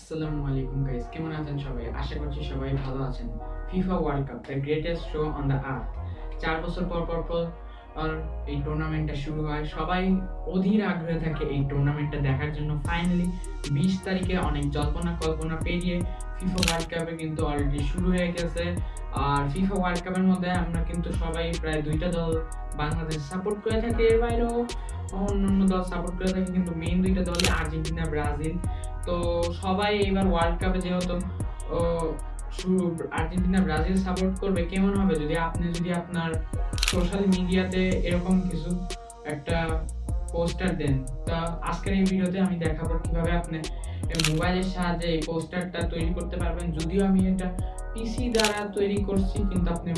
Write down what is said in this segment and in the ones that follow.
Assalamalaikum guys, কেমন আছেন সবাই? আশা করছি সবাই ভালো আছেন। FIFA world cup, the greatest show on the earth. 4 বছর পর এই টুর্নামেন্টটা শুরু হয়। সবাই অধীর আগ্রহে থাকে এই টুর্নামেন্টটা দেখার জন্য। ফাইনালি 20 তারিখে অনেক জল্পনা কল্পনা পেরিয়ে FIFA ওয়ার্ল্ড কাপে কিন্তু অলরেডি শুরু হয়ে গেছে। আর FIFA ওয়ার্ল্ড কাপের মধ্যে আমরা কিন্তু সবাই প্রায় 2টা দল বাংলাদেশ সাপোর্ট করে থাকি, এর বাইরেও অন্যান্য দল সাপোর্ট করে থাকে, কিন্তু মেইন 2টা দলই আর্জেন্টিনা, ব্রাজিল। তো সবাই এবার ওয়ার্ল্ড কাপে যেহেতু আর্জেন্টিনা ব্রাজিল সাপোর্ট করবে, কেমন হবে যদি আপনার সোশ্যাল মিডিয়াতে এরকম কিছু একটা পোস্টার দেন। তা আজকের এই ভিডিওতে আমি দেখাবো কিভাবে আপনি মোবাইলের সাহায্যে এই পোস্টারটা তৈরি করতে পারবেন। যদিও আমি এটা পিসি দ্বারা তৈরি করছি, কিন্তু আপনি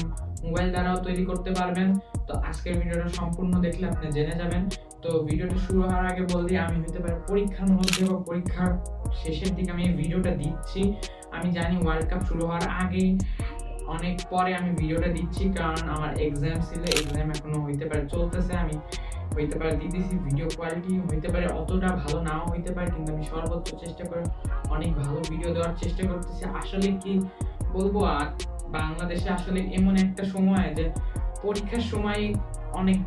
মোবাইল দ্বারাও তৈরি করতে পারবেন। তো আজকের ভিডিওটা সম্পূর্ণ দেখলে আপনি জেনে যাবেন। তো ভিডিওটা শুরু হওয়ার আগে বলছি, আমি হতে পারে পরীক্ষার মধ্যে বা পরীক্ষার শেষের দিকে আমি এই ভিডিওটা দিচ্ছি। আমি জানি ওয়ার্ল্ড কাপ শুরু হওয়ার আগেই অনেক পরে আমি ভিডিওটা দিচ্ছি, কারণ আমার এক্সাম ছিল, এক্সাম এখনো হইতে পারে চলতেছে, আমি হইতে পারে দিতেছি, ভিডিও কোয়ালিটি হইতে পারে অতটা ভালো নাও হইতে পারে, কিন্তু আমি সর্বোচ্চ চেষ্টা করে অনেক ভালো ভিডিও দেওয়ার চেষ্টা করতেছি। আসলে কি বলবো, আর বাংলাদেশে আসলে এমন একটা সময় যে পরীক্ষার সময় অনেক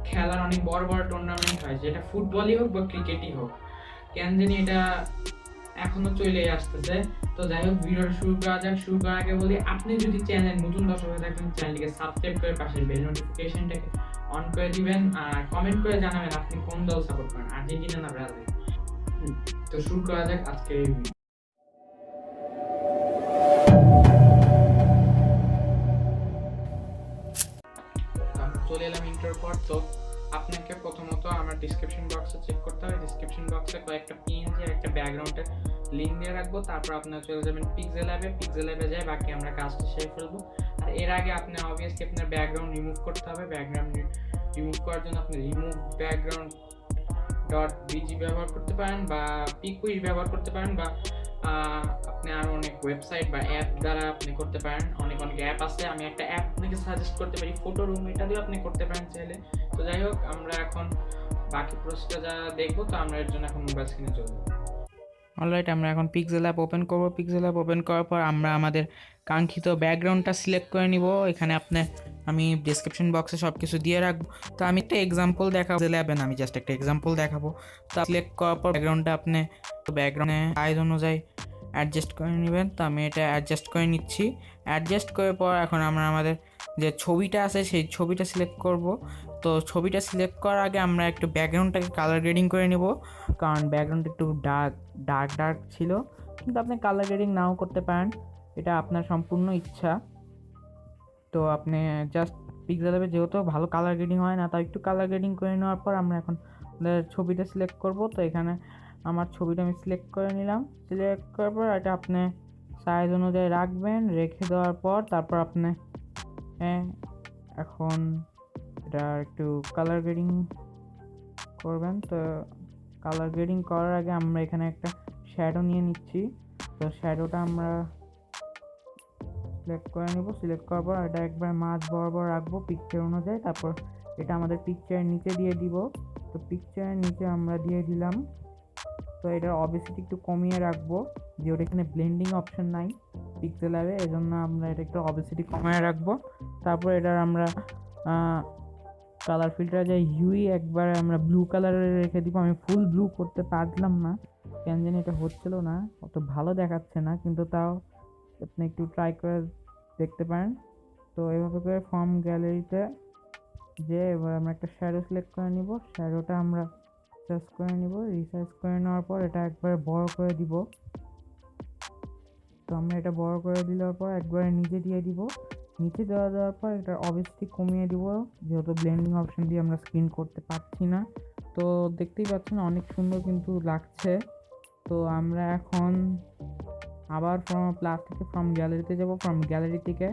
খেলার অনেক বড় বড় টুর্নামেন্ট হয়, যেটা ফুটবলই হোক বা ক্রিকেটই হোক, কেন জানি এটা এখনো চলে আসতেছে। তো যাই হোক, ভিডিওটা শুরু করা যাক। শুরু করার আগে বলি, আপনি যদি চ্যানেল নতুন দর্শক হয়ে থাকেন, চ্যানেলটিকে সাবস্ক্রাইব করে পাশের বেল নোটিফিকেশনটাকে অন করে দিবেন, আর কমেন্ট করে জানাবেন আপনি কোন দল সাপোর্ট করেন, আর্জেন্টিনা না ব্রাজিল। তো শুরু করা যাক আজকের এই ভিডিও। চলে এলাম ইন্টার পর। তো আপনাকে প্রথমত আমার ডিসক্রিপশন বক্সে চেক করতে হবে। ডিসক্রিপশন বক্সে কয়েকটা পিএনজি আর একটা ব্যাকগ্রাউন্ডের লিঙ্ক দিয়ে রাখবো। তারপর আপনারা চলে যাবেন পিক্সেল অ্যাপে যাই বাকি আমরা কাজটা সেরে ফেলবো। আর এর আগে আপনি অবভিয়াসলি আপনার ব্যাকগ্রাউন্ড রিমুভ করতে হবে। ব্যাকগ্রাউন্ড রিমুভ করার জন্য আপনি রিমুভ ব্যাকগ্রাউন্ড .bg ব্যবহার করতে পারেন, বা পিকুইশ ব্যবহার করতে পারেন, বা আপনি আরো অনেক ওয়েবসাইট বা অ্যাপ দ্বারা আপনি করতে পারেন। অনেক অ্যাপ আছে, আমি একটা অ্যাপ আপনাকে সাজেস্ট করতে পারি, ফটো রুম, এটা দিয়ে আপনি করতে পারেন চাইলে। তো যাই হোক, আমরা এখন বাকি প্রসেসটা যা দেখবো, তো আমরা এর জন্য এখন মোবাইল স্ক্রিনে চলে যাবো। অলরাইট, আমরা এখন পিক্সেল অ্যাপ ওপেন করব। পিক্সেল অ্যাপ ওপেন করার পর আমরা আমাদের কাঙ্ক্ষিত ব্যাকগ্রাউন্ডটা সিলেক্ট করে নিব। এখানে আমি ডিসক্রিপশন বক্সে সব কিছু দিয়ে রাখবো। তো আমি একটা এক্সাম্পল দেখাবো, আমি জাস্ট একটা এক্সাম্পল দেখাবো। তো সিলেক্ট করার পর ব্যাকগ্রাউন্ডটা আপনি ব্যাকগ্রাউন্ডে সাইজ অনুযায়ী অ্যাডজাস্ট করে নেবেন। তো আমি এটা অ্যাডজাস্ট করে নিচ্ছি। অ্যাডজাস্ট করার পর এখন আমরা আমাদের যে ছবিটা আছে সেই ছবিটা সিলেক্ট করব। তো ছবিটা সিলেক্ট করার আগে আমরা একটু ব্যাকগ্রাউন্ডটাকে কালার গ্রেডিং করে নেব, কারণ ব্যাকগ্রাউন্ডটা একটু ডার্ক ছিল। কিন্তু আপনি কালার গ্রেডিং নাও করতে পারেন, এটা আপনার সম্পূর্ণ ইচ্ছা। তো আপনি জাস্ট পিক্সেল অ্যাপে যেহেতু ভালো কালার গ্রেডিং হয় না, তাই একটু কালার গ্রেডিং করে নেওয়ার পর আমরা এখন ছবিটা সিলেক্ট করব। তো এখানে আমার ছবিটা আমি সিলেক্ট করে নিলাম। সিলেক্ট করার পর এটা আপনি সাইজ অনুযায়ী রাখবেন। রেখে দেওয়ার পর তারপর আপনি এখন এটা একটু কালার গ্রেডিং করবেন। তো কালার গ্রেডিং করার আগে আমরা এখানে একটা শ্যাডো নিয়ে নিচ্ছি। তো শ্যাডোটা আমরা সিলেক্ট করে নিব। সিলেক্ট করার পর এটা একবার মাঝ বরাবর রাখবো পিকচার অনুযায়ী। তারপর এটা আমাদের পিকচারের নিচে দিয়ে দিব। তো পিকচারের নিচে আমরা দিয়ে দিলাম। তো এটার অবভিয়াসলি একটু কমিয়ে রাখবো, যেহেতু এখানে ব্লেন্ডিং অপশন নাই পিক্সেল অ্যাপে, এজন্য আমরা এটা একটু অবভিয়াসলি কমিয়ে রাখবো। তারপর এটার আমরা কালার ফিল্টার যে হিউই একবার আমরা ব্লু কালারে রেখে দিব। আমি ফুল ব্লু করতে পারলাম না, কেন জানি এটা হচ্ছিল না, অত ভালো দেখাচ্ছে না, কিন্তু তাও আপনি একটু ট্রাই করে দেখতে পারেন। তো এভাবে করে ফর্ম গ্যালারিতে যে এবার আমরা একটা শ্যাডো সিলেক্ট করে নিব। শ্যাডোটা আমরা রিসাইজ করে নিব। রিসাইজ করে নেওয়ার পর এটা একবারে বড় করে দিব। তো আমরা এটা বড় করে দেওয়ার পর একবারে নিচে দিয়ে দিব। নিচে দেওয়ার পর এটা অবভিয়াসলি কমিয়ে দিব, যেহেতু ব্লেন্ডিং অপশন দিয়ে আমরা স্ক্রিন করতে পারছি না। তো দেখতেই পাচ্ছেন অনেক সুন্দর কিন্তু লাগছে। তো আমরা এখন আবার ফ্রম গ্যালারিতে যাব। ফ্রম গ্যালারি থেকে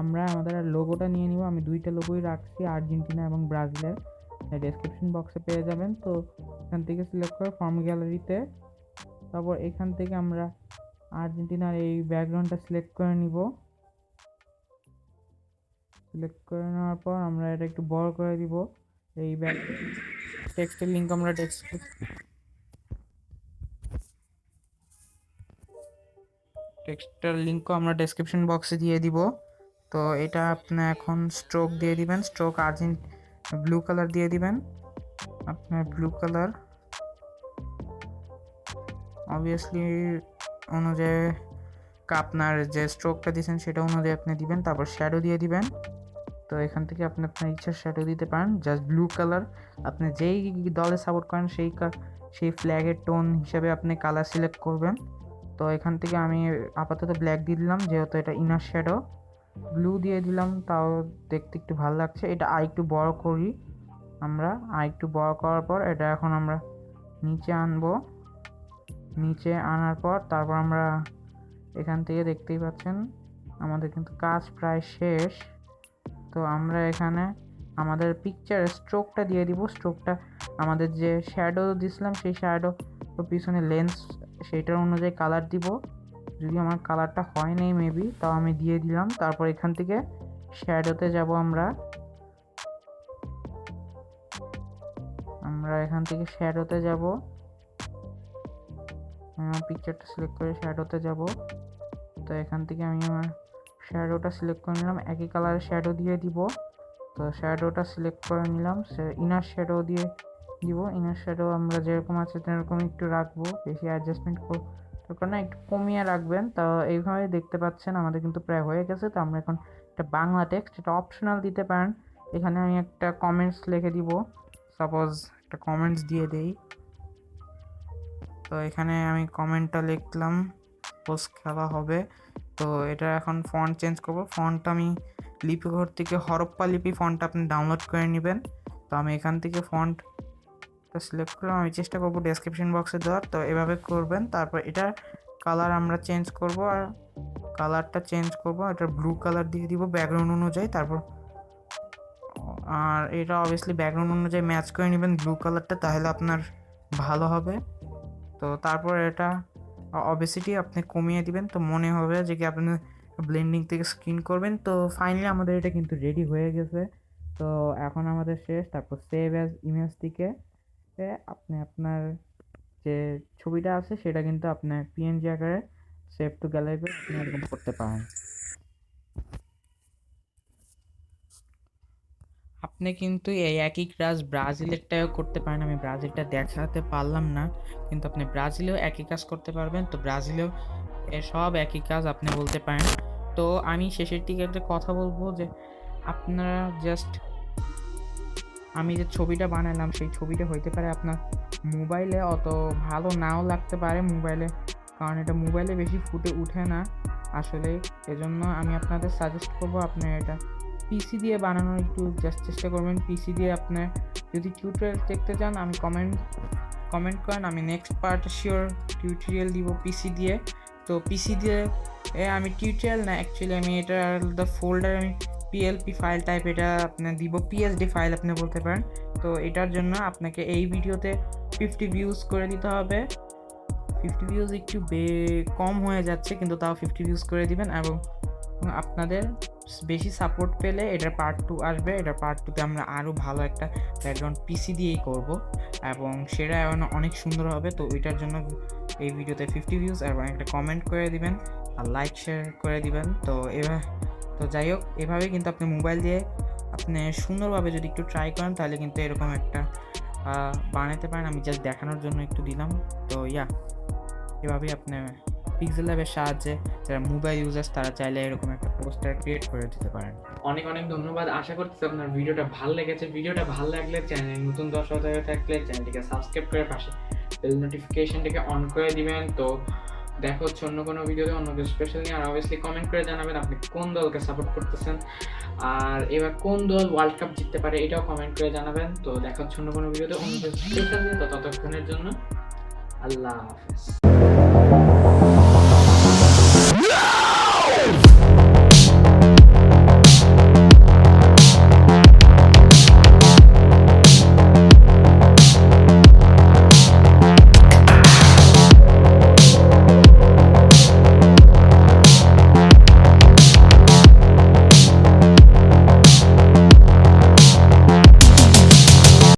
আমরা আমাদের লোগোটা নিয়ে নিব। আমি 2টা লোগোই রাখছি, আর্জেন্টিনা এবং ব্রাজিলের, ডেসক্রিপশন বক্সে পেয়ে যাবেন। তো এখান থেকে সিলেক্ট করে ফর্ম গ্যালারিতে, তারপর এখান থেকে আমরা আর্জেন্টিনার এই ব্যাকগ্রাউন্ডটা সিলেক্ট করে নিব। সিলেক্ট করে নেওয়ার পর আমরা এটা একটু বড় করে দিব। এই টেক্সটের লিঙ্ক আমরা টেক্সটের লিঙ্কও আমরা ডেসক্রিপশন বক্সে দিয়ে দিব। তো এটা আপনি এখন স্ট্রোক দিয়ে দিবেন, স্ট্রোক ব্লু কালার দিয়ে দিবেন। আপনার ব্লু কালার অবভিয়াসলি অনুযায়ী আপনার যে স্ট্রোকটা দিয়েছেন সেটা অনুযায়ী আপনি দিবেন। তারপর শ্যাডো দিয়ে দিবেন। তো এখান থেকে আপনি আপনার ইচ্ছার শ্যাডো দিতে পারেন। জাস্ট ব্লু কালার, আপনি যেই দলে সাপোর্ট করেন সেই ফ্ল্যাগের টোন হিসেবে আপনি কালার সিলেক্ট করবেন। তো এখান থেকে আমি আপাতত ব্ল্যাক দিয়ে দিলাম, যেহেতু এটা ইনার শ্যাডো। ব্লু দিয়ে দিলাম, তাও দেখতে একটু ভালো লাগছে। এটা আরেকটু বড় করি আমরা। আরেকটু বড় করার পর এটা এখন আমরা নিচে আনবো। নিচে আনার পর তারপর আমরা এখান থেকে দেখতেই পাচ্ছেন আমাদের কিন্তু কাজ প্রায় শেষ। তো আমরা এখানে আমাদের পিকচার স্ট্রোকটা দিয়ে দিব। স্ট্রোকটা আমাদের যে শ্যাডো দিছিলাম সেই শ্যাডো পিছনে লেন্স সেইটার অনুযায়ী কালার দিব। যদি আমার কালারটা হয় নাই মেবি, তাও আমি দিয়ে দিলাম। তারপর এখান থেকে শ্যাডোতে যাব আমরা এখান থেকে শ্যাডোতে যাব। পিকচারটা সিলেক্ট করে শ্যাডোতে যাব। তো এখান থেকে আমি আমার শ্যাডোটা সিলেক্ট করে নিলাম, একই কালারের শ্যাডো দিয়ে দিব। তো শ্যাডোটা সিলেক্ট করে নিলাম, ইনার শ্যাডো দিয়ে দিব। ইনার শ্যাডো আমরা যেরকম আছে সেরকম একটু রাখবো, বেশি অ্যাডজাস্টমেন্ট দরকার না, একটু কমিয়ে রাখবেন। তো এইভাবে দেখতে পাচ্ছেন আমাদের কিন্তু প্রায় হয়ে গেছে। তো আমরা এখন একটা বাংলা টেক্সট, এটা অপশনাল দিতে পারেন। এখানে আমি একটা কমেন্টস লিখে দিব, সাপোজ একটা কমেন্টস দিয়ে দেই। তো এখানে আমি কমেন্টটা লিখলাম, পোস্ট খেলা হবে। তো এটা এখন ফন্ট চেঞ্জ করব। ফন্ট আমি লিপিঘর থেকে হরপ্পা লিপি ফন্টটা আপনি ডাউনলোড করে নেবেন। তো আমি এখান থেকে ফন্টটা সিলেক্ট করলাম, আমি চেষ্টা করব ডেসক্রিপশন বক্সে দেওয়ার। তো এভাবে করবেন। তারপর এটা কালার আমরা চেঞ্জ করব, আর কালারটা চেঞ্জ করব, এটা ব্লু কালার দিয়ে দিব ব্যাকগ্রাউন্ড অনুযায়ী। তারপর আর এটা অবভিয়াসলি ব্যাকগ্রাউন্ড অনুযায়ী ম্যাচ করে নেবেন ব্লু কালারটা, তাহলে আপনার ভালো হবে। তো তারপর এটা অবেসিটি আপনি কমিয়ে দিবেন, তো মনে হবে যে কি আপনি ব্লেন্ডিং থেকে স্ক্রিন করবেন। তো ফাইনালি আমাদের এটা কিন্তু রেডি হয়ে গেছে। তো এখন আমাদের শেষ। তারপর সেভ অ্যাজ ইমেজ থেকে আপনি আপনার যে ছবিটা আছে সেটা কিন্তু আপনার পিএনজি আকারে সেভ টু গ্যালারি করে আপনি এরকম করতে পারেন। আপনি কিন্তু এই একই কাজ ব্রাজিলেরটাও করতে পারেন। আমি ব্রাজিলটা দেখাতে পারলাম না, কিন্তু আপনি ব্রাজিলেও একই কাজ করতে পারবেন। তো ব্রাজিলেও সব একই কাজ আপনি বলতে পারেন। তো আমি শেষের দিকে একটা কথা বলবো যে আপনারা জাস্ট আমি যে ছবিটা বানালাম সেই ছবিটা হইতে পারে আপনার মোবাইলে অত ভালো নাও লাগতে পারে মোবাইলে, কারণ এটা মোবাইলে বেশি ফুটে উঠে না আসলে। এজন্য আমি আপনাদের সাজেস্ট করবো আপনার এটা পিসি দিয়ে বানানোর একটু জাস্ট চেষ্টা করবেন। পিসি দিয়ে আপনার যদি টিউটোরিয়াল দেখতে চান আমি কমেন্ট করেন, আমি নেক্সট পার্ট শিওর টিউটোরিয়াল দিব পিসি দিয়ে। তো পিসি দিয়ে আমি টিউটোরিয়াল না, অ্যাকচুয়ালি আমি এটা ফোল্ডার আমি পিএলপি ফাইল টাইপ এটা আপনার দিব, পিএসডি ফাইল আপনি বলতে পারেন। তো এটার জন্য আপনাকে এই ভিডিওতে 50 ভিউজ করে দিতে হবে। 50 ভিউজ একটু কম হয়ে যাচ্ছে, কিন্তু তাও 50 ভিউজ করে দিবেন। এবং আপনাদের বেশি সাপোর্ট পেলে এটার পার্ট 2 আসবে। এটার পার্ট 2তে আমরা আরও ভালো একটা ব্যাকগ্রাউন্ড পিসি দিয়েই করব, এবং সেটা অনেক সুন্দর হবে। তো ওইটার জন্য এই ভিডিওতে 50 ভিউজ এবং একটা কমেন্ট করে দিবেন আর লাইক শেয়ার করে দিবেন। তো যাই হোক, এভাবে কিন্তু আপনি মোবাইল দিয়ে আপনি সুন্দরভাবে যদি একটু ট্রাই করেন তাহলে কিন্তু এরকম একটা বানাতে পারেন। আমি জাস্ট দেখানোর জন্য একটু দিলাম। তো এভাবেই আপনি পিক্সেল ল্যাবের সাহায্যে যারা মোবাইল ইউজার্স তারা চাইলে এরকম একটা পোস্টার ক্রিয়েট করে দিতে পারেন। অনেক অনেক ধন্যবাদ। আশা করতেছি আপনার ভিডিওটা ভালো লেগেছে। ভিডিওটা ভালো লাগলে চ্যানেল নতুন দর্শক হয়ে থাকলে চ্যানেলটিকে সাবস্ক্রাইব করে পাশে বেল নোটিফিকেশনটাকে অন করে দিবেন। তো দেখা হচ্ছে অন্য কোনো ভিডিওতে অন্য কিছু স্পেশাল নিয়ে। আর অবভিয়াসলি কমেন্ট করে জানাবেন আপনি কোন দলকে সাপোর্ট করতেছেন, আর এবার কোন দল ওয়ার্ল্ড কাপ জিততে পারে এটাও কমেন্ট করে জানাবেন। তো দেখা হচ্ছে অন্য কোনো ভিডিওতে অন্য কিছু স্পেশাল নিয়ে। তো ততক্ষণের জন্য আল্লাহ হাফেজ।